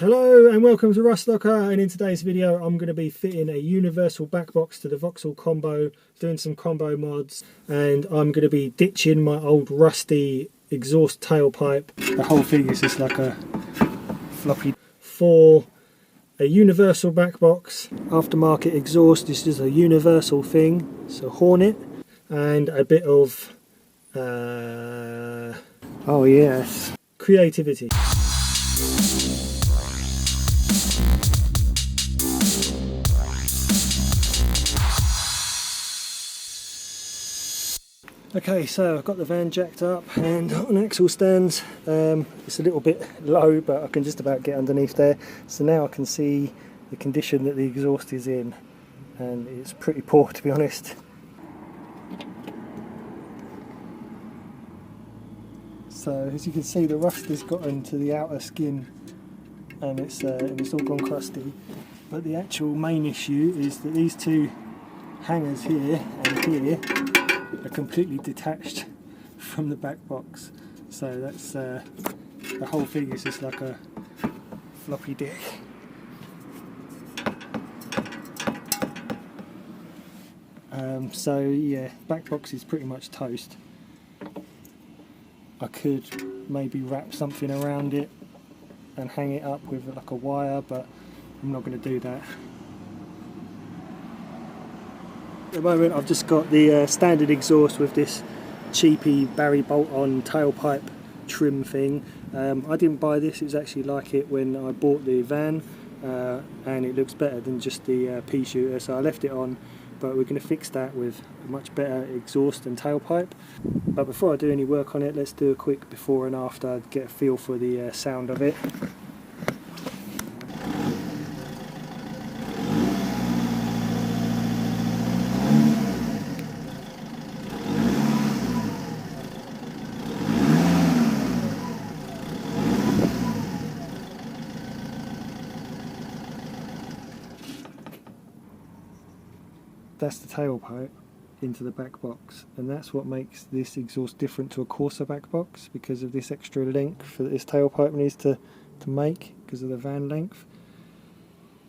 Hello and welcome to Rust Locker, and in today's video I'm going to be fitting a universal back box to the Vauxhall Combo, doing some combo mods, and I'm going to be ditching my old rusty exhaust tailpipe. The whole thing is just like a floppy. For a universal back box, aftermarket exhaust, this is a universal thing, so Hornet, and a bit of oh yes, creativity. Okay, so I've got the van jacked up and on axle stands. It's a little bit low, but I can just about get underneath there. So now I can see the condition that the exhaust is in, and it's pretty poor, to be honest. So as you can see, the rust has gotten to the outer skin, and it's all gone crusty. But the actual main issue is that these two hangers here and here are completely detached from the back box, so that's the whole thing is just like a floppy dick. So yeah, back box is pretty much toast. I could maybe wrap something around it and hang it up with like a wire, but I'm not going to do that. At the moment I've just got the standard exhaust with this cheapy Barry bolt-on tailpipe trim thing. I didn't buy this, it was actually like it when I bought the van, and it looks better than just the pea shooter, so I left it on, but we're going to fix that with a much better exhaust and tailpipe. But before I do any work on it, let's do a quick before and after, get a feel for the sound of it. That's the tailpipe into the back box, and that's what makes this exhaust different to a coarser back box, because of this extra length that this tailpipe needs to make because of the van length.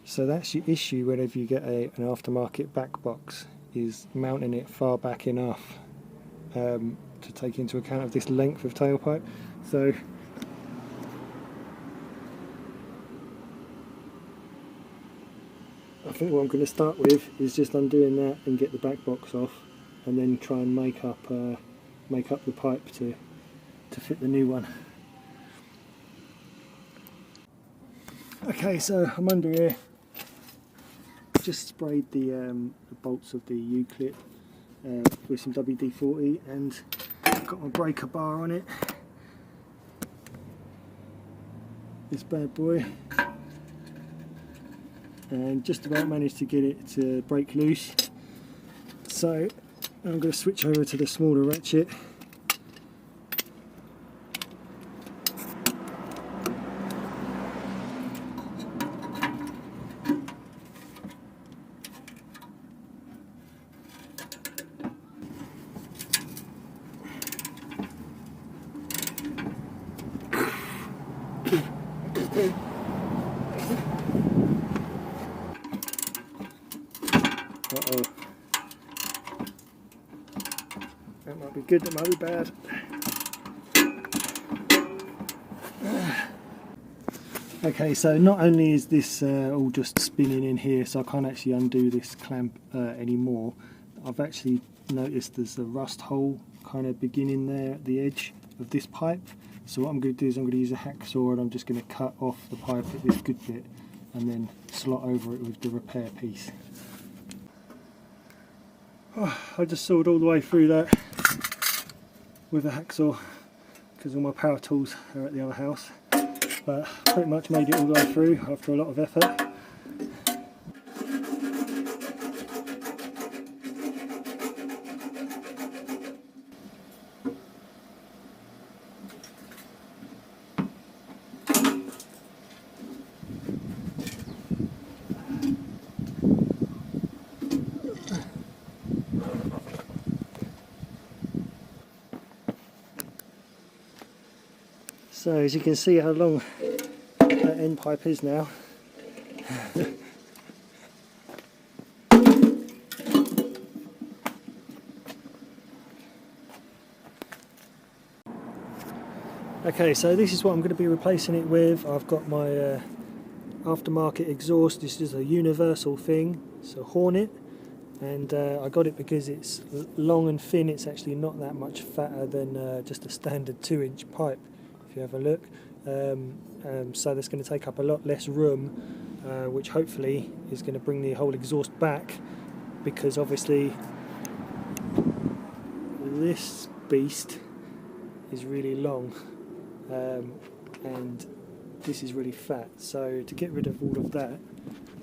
So that's your issue whenever you get an aftermarket back box, is mounting it far back enough to take into account of this length of tailpipe. So I think what I'm going to start with is just undoing that and get the back box off, and then try and make up the pipe to fit the new one. Okay, so I'm under here. Just sprayed the bolts of the U-clip with some WD-40, and got my breaker bar on it. This bad boy. And just about managed to get it to break loose, so I'm going to switch over to the smaller ratchet. Uh-oh. That might be good, that might be bad. Okay, so not only is this all just spinning in here, so I can't actually undo this clamp anymore, I've actually noticed there's a rust hole kind of beginning there at the edge of this pipe. So what I'm going to do is I'm going to use a hacksaw, and I'm just going to cut off the pipe at this good bit and then slot over it with the repair piece. Oh, I just sawed all the way through that with a hacksaw because all my power tools are at the other house, but pretty much made it all the way through after a lot of effort. So as you can see how long that end pipe is now. Okay, so this is what I'm going to be replacing it with. I've got my aftermarket exhaust. This is a universal thing. It's a Hornet, and I got it because it's long and thin. It's actually not that much fatter than just a standard 2-inch pipe, if you have a look. So that's going to take up a lot less room, which hopefully is going to bring the whole exhaust back, because obviously this beast is really long. And this is really fat, so to get rid of all of that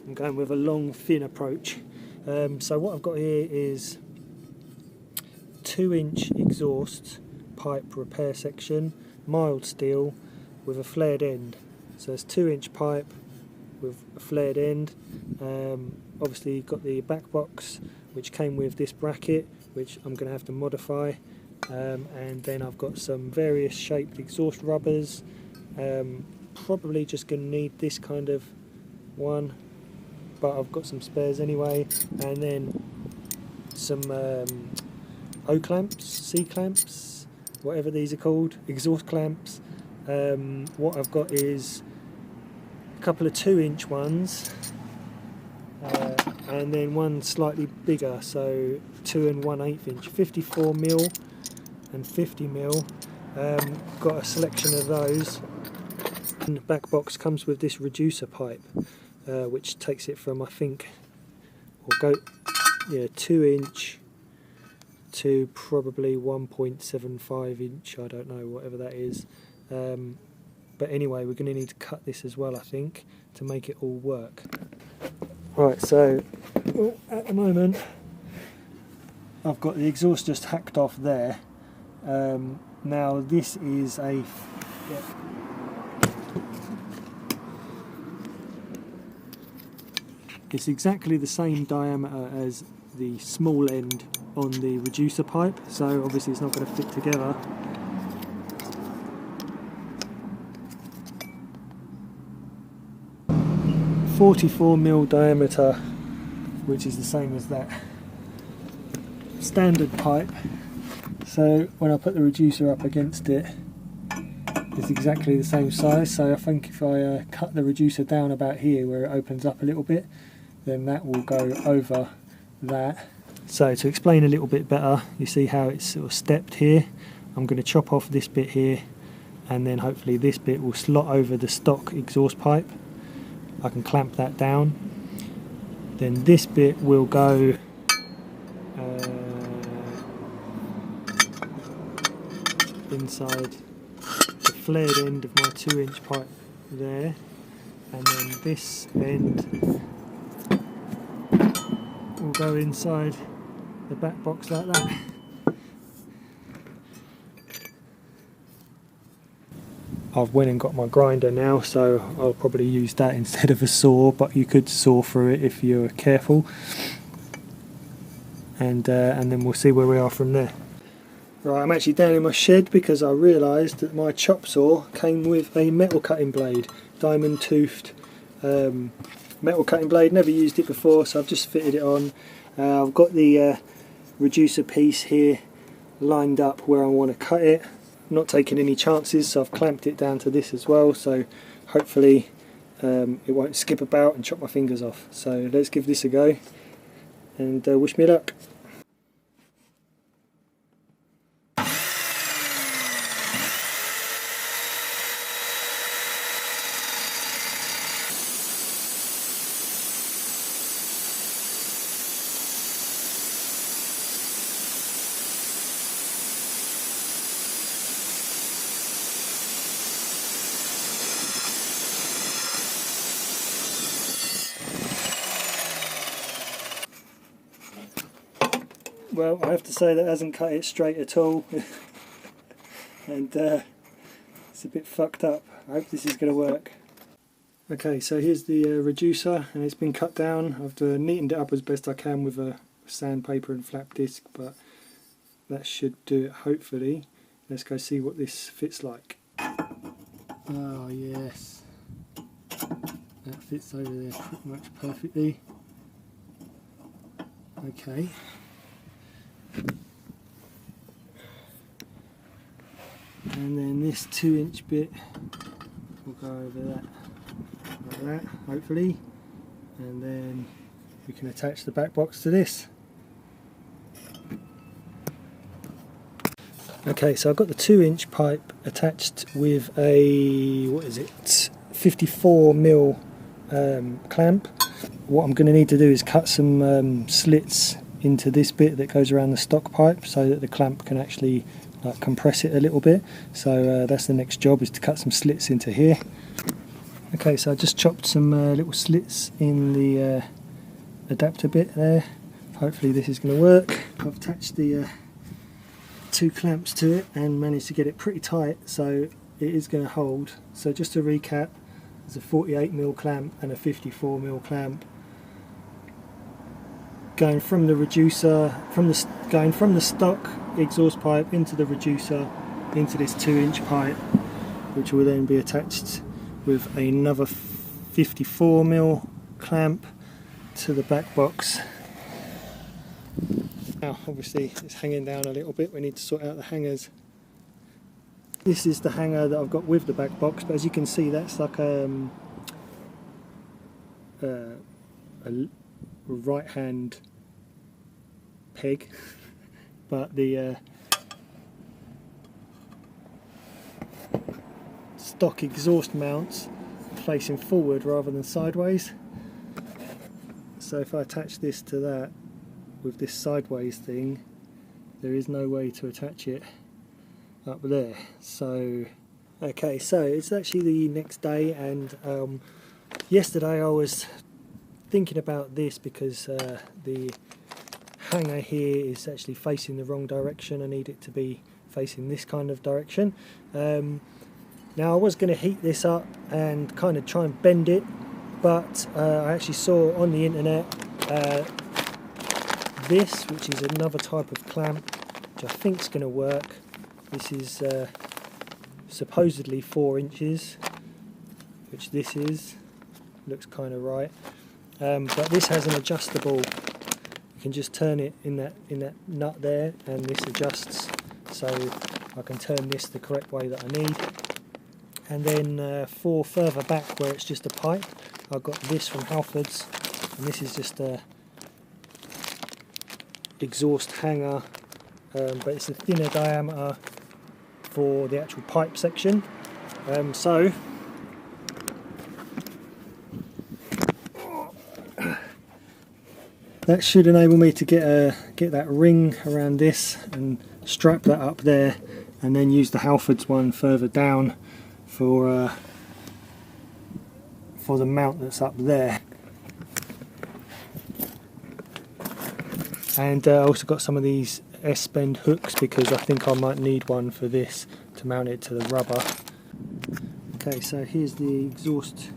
I'm going with a long thin approach. So what I've got here is 2-inch exhaust pipe repair section, mild steel with a flared end. So it's 2-inch pipe with a flared end. Obviously you've got the back box, which came with this bracket, which I'm going to have to modify. And then I've got some various shaped exhaust rubbers. Probably just going to need this kind of one, but I've got some spares anyway. And then some O clamps, C clamps, whatever these are called, exhaust clamps. What I've got is a couple of 2-inch ones, and then one slightly bigger, so 2 1/8 inch, 54mm and 50mm. Got a selection of those. And the back box comes with this reducer pipe, which takes it from, I think, 2-inch to probably 1.75 inch, I don't know, whatever that is. But anyway, we're going to need to cut this as well, I think, to make it all work. Right, so at the moment I've got the exhaust just hacked off there. Now this is it's exactly the same diameter as the small end on the reducer pipe, so obviously it's not going to fit together. .44mm diameter, which is the same as that standard pipe. So when I put the reducer up against it, it's exactly the same size. So I think if I cut the reducer down about here where it opens up a little bit, then that will go over that. So to explain a little bit better, you see how it's sort of stepped here. I'm going to chop off this bit here, and then hopefully this bit will slot over the stock exhaust pipe. I can clamp that down. Then this bit will go inside the flared end of my 2-inch pipe there, and then this end will go inside the back box like that. I've went and got my grinder now, so I'll probably use that instead of a saw, but you could saw through it if you're careful, and then we'll see where we are from there. Right, I'm actually down in my shed because I realised that my chop saw came with a metal cutting blade, diamond toothed metal cutting blade. Never used it before, so I've just fitted it on. I've got the reducer piece here lined up where I want to cut it. I'm not taking any chances, so I've clamped it down to this as well, so hopefully it won't skip about and chop my fingers off. So let's give this a go, and wish me luck. Well, I have to say that hasn't cut it straight at all, and it's a bit fucked up. I hope this is going to work. Okay, so here's the reducer, and it's been cut down. I've neatened it up as best I can with a sandpaper and flap disc, but that should do it hopefully. Let's go see what this fits like. Oh yes. That fits over there pretty much perfectly. Okay. And then this 2-inch bit will go over that, like that, hopefully. And then we can attach the back box to this. Okay, so I've got the 2-inch pipe attached with a, what is it, 54mm clamp. What I'm going to need to do is cut some slits into this bit that goes around the stock pipe so that the clamp can actually compress it a little bit. So that's the next job, is to cut some slits into here. Okay, so I just chopped some little slits in the adapter bit there. Hopefully this is going to work. I've attached the 2 clamps to it and managed to get it pretty tight, so it is going to hold. So just to recap, there's a 48mm clamp and a 54mm clamp going from the reducer, going from the stock exhaust pipe into the reducer into this 2-inch pipe, which will then be attached with another 54mm clamp to the back box. Now obviously it's hanging down a little bit, we need to sort out the hangers. This is the hanger that I've got with the back box, but as you can see that's like a right hand peg, but the stock exhaust mounts facing forward rather than sideways. So if I attach this to that with this sideways thing, there is no way to attach it up there. So okay, so it's actually the next day, and yesterday I was thinking about this because the hanger here is actually facing the wrong direction. I need it to be facing this kind of direction. Now I was going to heat this up and kind of try and bend it, but I actually saw on the internet this, which is another type of clamp, which I think is going to work. This is supposedly 4 inches, which this is, looks kind of right, but this has an adjustable. You can just turn it in that nut there, and this adjusts, so I can turn this the correct way that I need. And then for further back where it's just a pipe, I've got this from Halfords, and this is just a exhaust hanger, but it's a thinner diameter for the actual pipe section. So that should enable me to get that ring around this and strap that up there, and then use the Halfords one further down for the mount that's up there. And I also got some of these S-bend hooks because I think I might need one for this to mount it to the rubber. Okay, so here's the exhaust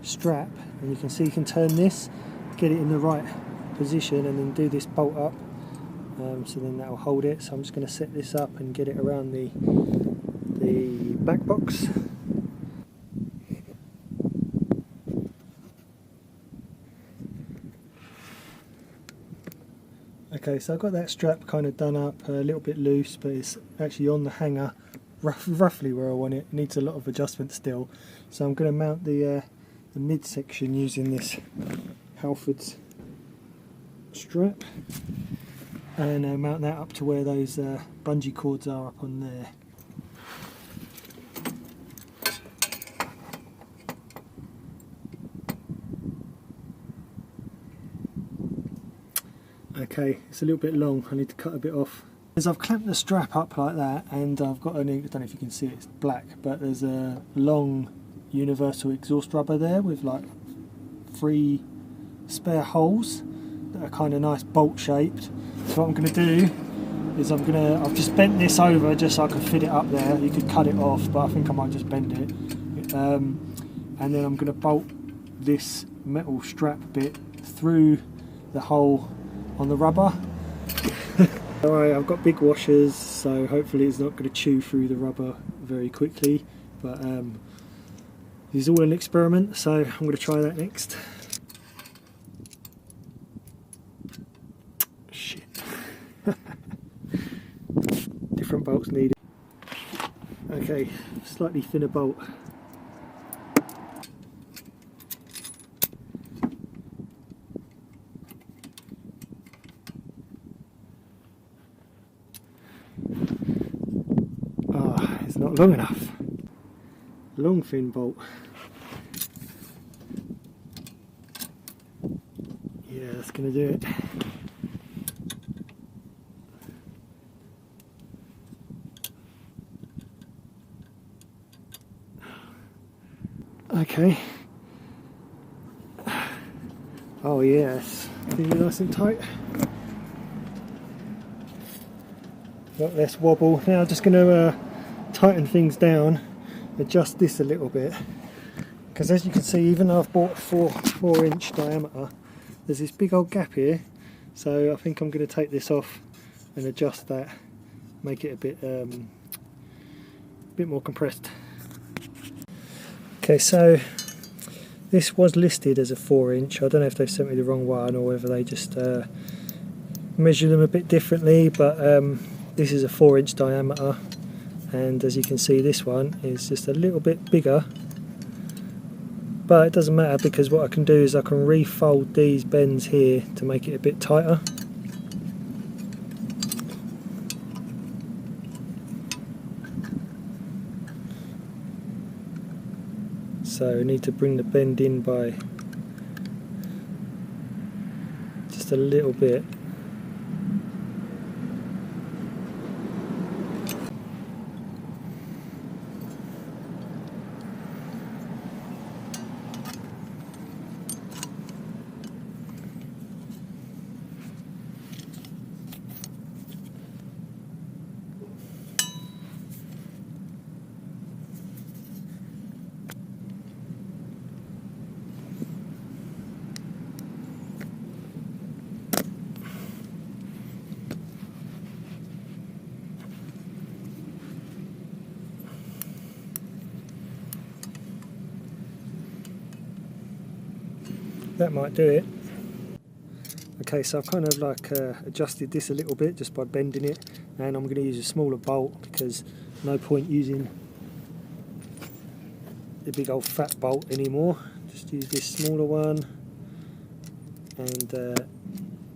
strap, and you can see you can turn this, get it in the right position, and then do this bolt up, so then that will hold it. So I'm just going to set this up and get it around the back box. Okay, so I've got that strap kind of done up, a little bit loose, but it's actually on the hanger roughly where I want it. It needs a lot of adjustment still, so I'm going to mount the midsection using this Halfords strap, and mount that up to where those bungee cords are up on there. Okay, it's a little bit long, I need to cut a bit off. As I've clamped the strap up like that, and I've got I don't know if you can see it, it's black, but there's a long universal exhaust rubber there with like 3 spare holes that are kind of nice bolt shaped. So what I'm going to do is I've just bent this over just so I can fit it up there. You could cut it off, but I think I might just bend it. And then I'm going to bolt this metal strap bit through the hole on the rubber. Alright, I've got big washers, so hopefully it's not going to chew through the rubber very quickly, but This is all an experiment, so I'm going to try that next. Shit. Different bolts needed. Okay, slightly thinner bolt. Ah, it's not long enough. Long thin bolt. Yeah, that's going to do it. Okay. Oh yes, feeling nice and tight. Got less wobble. Now I'm just going to tighten things down, adjust this a little bit, because as you can see, even though I've bought 4-inch diameter, there's this big old gap here, so I think I'm going to take this off and adjust that, make it a bit more compressed. Okay, so this was listed as a 4-inch. I don't know if they've sent me the wrong one or whether they just measure them a bit differently, but this is a 4-inch diameter, and as you can see, this one is just a little bit bigger, but it doesn't matter, because what I can do is I can refold these bends here to make it a bit tighter. So I need to bring the bend in by just a little bit. That might do it. Okay, so I've kind of like adjusted this a little bit just by bending it, and I'm going to use a smaller bolt, because no point using the big old fat bolt anymore. Just use this smaller one, and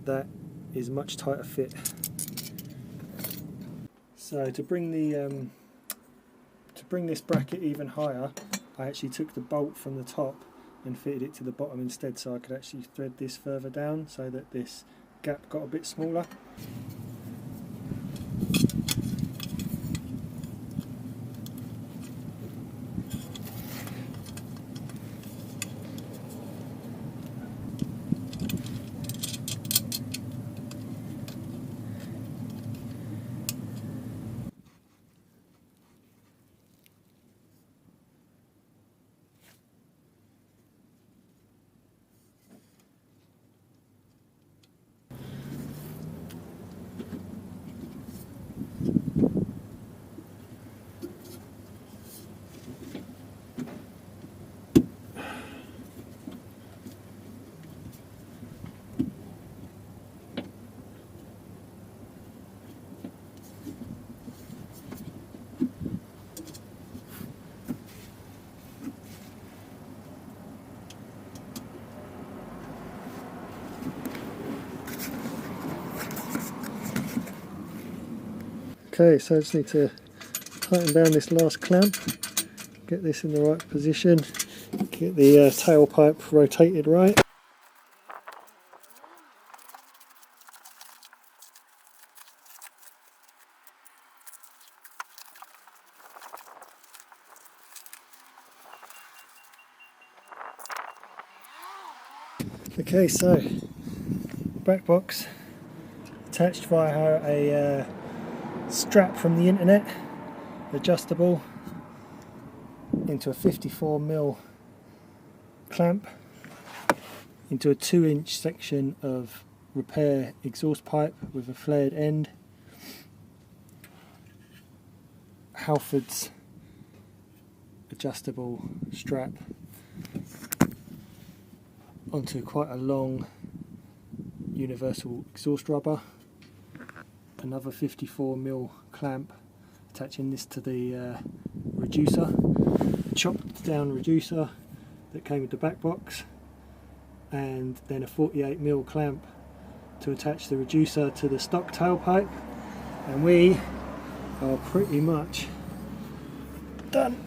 that is a much tighter fit. So to bring this bracket even higher, I actually took the bolt from the top and fitted it to the bottom instead, so I could actually thread this further down so that this gap got a bit smaller. Okay, so I just need to tighten down this last clamp, get this in the right position, get the tailpipe rotated right. Okay, so back box attached via a strap from the internet, adjustable into a 54mm clamp, into a 2-inch section of repair exhaust pipe with a flared end, Halford's adjustable strap onto quite a long universal exhaust rubber, another 54mm clamp attaching this to the reducer, a chopped down reducer that came with the back box, and then a 48mm clamp to attach the reducer to the stock tailpipe, and we are pretty much done.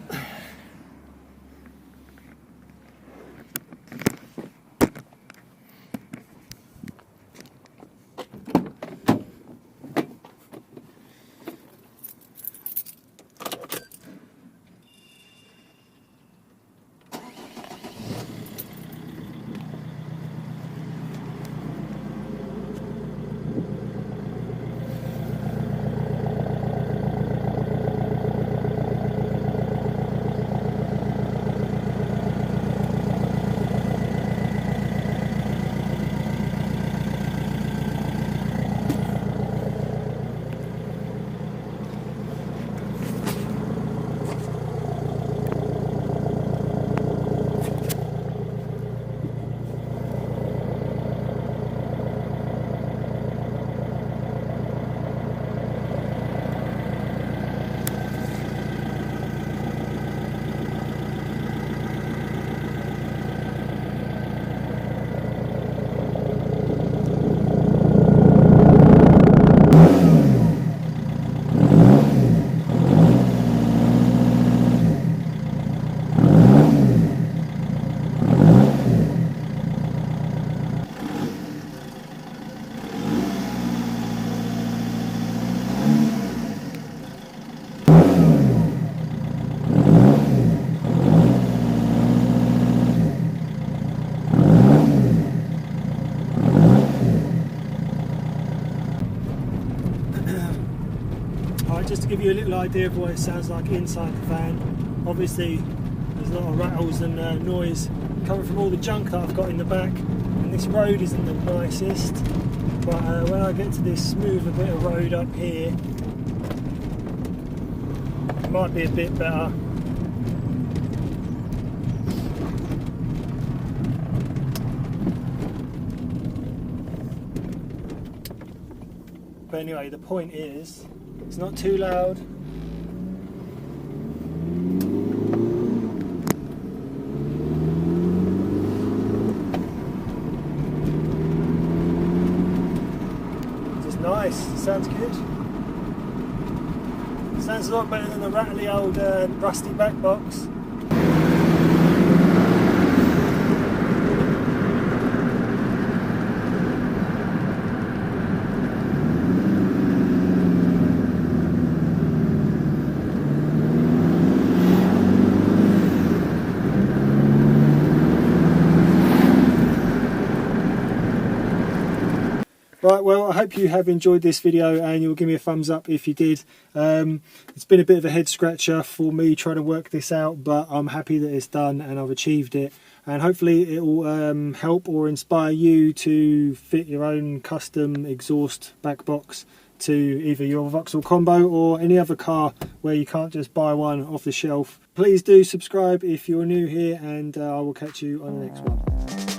Just to give you a little idea of what it sounds like inside the van, obviously there's a lot of rattles and noise coming from all the junk that I've got in the back, and this road isn't the nicest, but when I get to this smoother bit of road up here, it might be a bit better. But anyway, the point is, it's not too loud. Just nice, sounds good. Sounds a lot better than the rattly old rusty back box. Right, well, I hope you have enjoyed this video and you'll give me a thumbs up if you did. It's been a bit of a head scratcher for me trying to work this out, but I'm happy that it's done and I've achieved it. And hopefully it will help or inspire you to fit your own custom exhaust back box to either your Vauxhall Combo or any other car where you can't just buy one off the shelf. Please do subscribe if you're new here, and I will catch you on the next one.